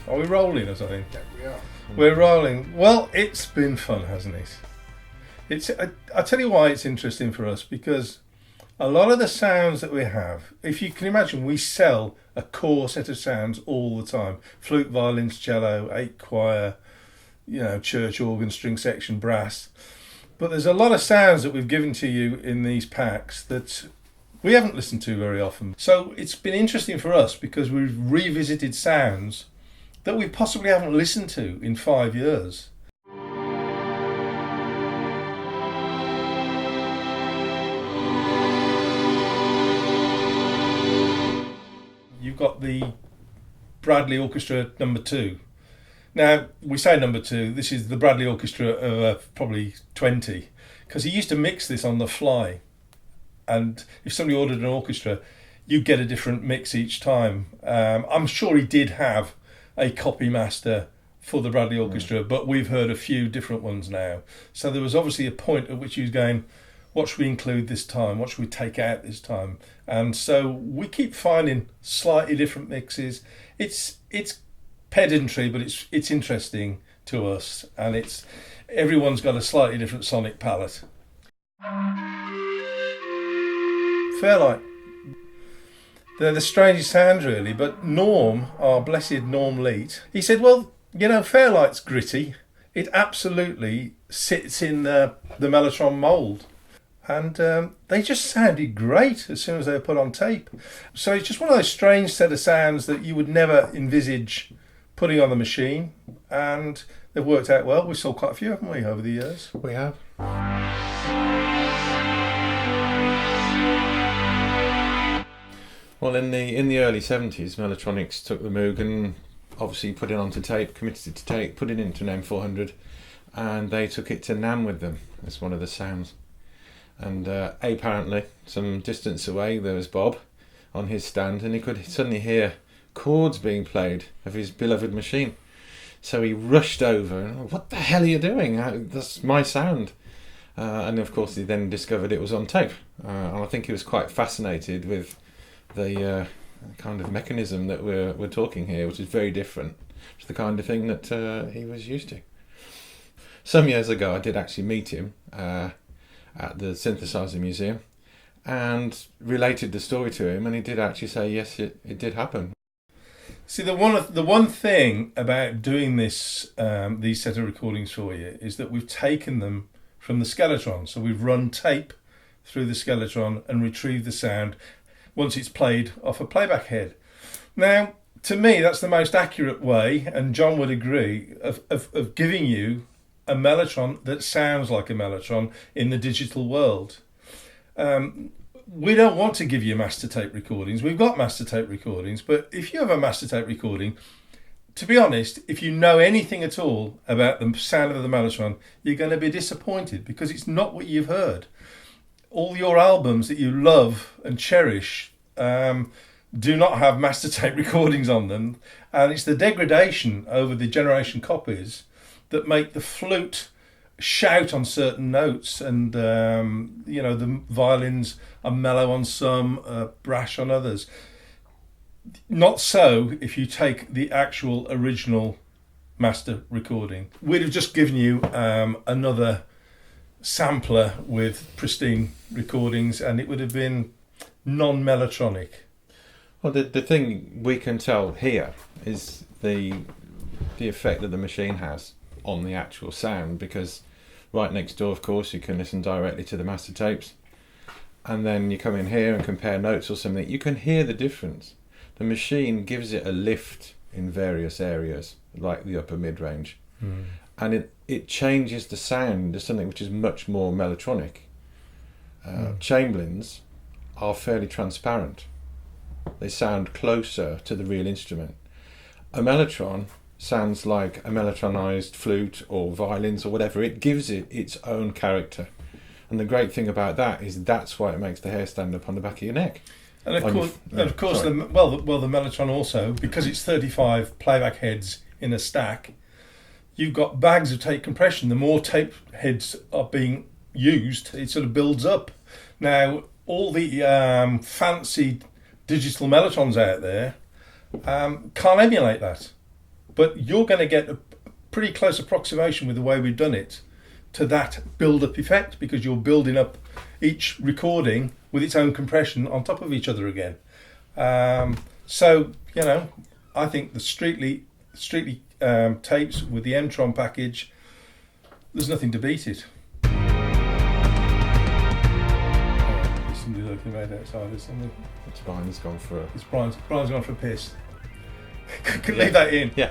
Are we rolling or something? Yeah, we are. We're rolling. Well, it's been fun, hasn't it? I tell you why it's interesting for us, because a lot of the sounds that we have, if you can imagine, we sell a core set of sounds all the time. Flute, violins, cello, 8 choir, church organ, string section, brass. But there's a lot of sounds that we've given to you in these packs that we haven't listened to very often. So it's been interesting for us because we've revisited sounds that we possibly haven't listened to in 5 years. You've got the Bradley Orchestra number 2. Now, we say number 2, this is the Bradley Orchestra of probably 20, because he used to mix this on the fly. And if somebody ordered an orchestra, you get a different mix each time. I'm sure he did have a copy master for the Bradley Orchestra, but we've heard a few different ones now. So there was obviously a point at which he was going, what should we include this time? What should we take out this time? And so we keep finding slightly different mixes. It's pedantry, but it's interesting to us, and everyone's got a slightly different sonic palette. Fairlight, they're the strangest sounds really, but Norm, our blessed Norm Leet, he said, well, Fairlight's gritty. It absolutely sits in the Mellotron mould. And they just sounded great as soon as they were put on tape. So it's just one of those strange set of sounds that you would never envisage putting on the machine. And they've worked out well. We've sold quite a few, haven't we, over the years? We have. Well, in the early 70s, Mellotronics took the Moog and obviously put it onto tape, committed it to tape, put it into an M400, and they took it to NAMM with them as one of the sounds. And apparently, some distance away, there was Bob on his stand, and he could suddenly hear chords being played of his beloved machine. So he rushed over, and, what the hell are you doing? That's my sound. And of course, he then discovered it was on tape. And I think he was quite fascinated with the kind of mechanism that we're talking here, which is very different to the kind of thing that he was used to. Some years ago, I did actually meet him at the Synthesizer Museum and related the story to him, and he did actually say, yes, it did happen. See, the one thing about doing this, these set of recordings for you, is that we've taken them from the Skeletron. So we've run tape through the Skeletron and retrieved the sound once it's played off a playback head. Now, to me, that's the most accurate way, and John would agree, of giving you a Mellotron that sounds like a Mellotron in the digital world. We don't want to give you master tape recordings. We've got master tape recordings, but if you have a master tape recording, to be honest, if you know anything at all about the sound of the Mellotron, you're going to be disappointed because it's not what you've heard. All your albums that you love and cherish do not have master tape recordings on them, and it's the degradation over the generation copies that make the flute shout on certain notes, and the violins are mellow on some, brash on others. Not so if you take the actual original master recording. We'd have just given you another sampler with pristine recordings, and it would have been non-mellotronic. Well, the thing we can tell here is the effect that the machine has on the actual sound, because right next door, of course, you can listen directly to the master tapes, and then you come in here and compare notes or something. You can hear the difference. The machine gives it a lift in various areas, like the upper mid-range, and it changes the sound to something which is much more mellotronic. Chamberlains are fairly transparent. They sound closer to the real instrument. A Mellotron sounds like a mellotronized flute or violins or whatever. It gives it its own character, and the great thing about that is that's why it makes the hair stand up on the back of your neck. And of course, the Mellotron also, because it's 35 playback heads in a stack, you've got bags of tape compression. The more tape heads are being used, it sort of builds up. Now, all the fancy digital Mellotrons out there can't emulate that, but you're going to get a pretty close approximation with the way we've done it to that build-up effect, because you're building up each recording with its own compression on top of each other again. So, you know, I think the Streetly tapes with the M-Tron package, there's nothing to beat it. There's somebody looking right outside or something. It's Brian's gone for a... Brian's gone for a piss. Could leave that in. Yeah.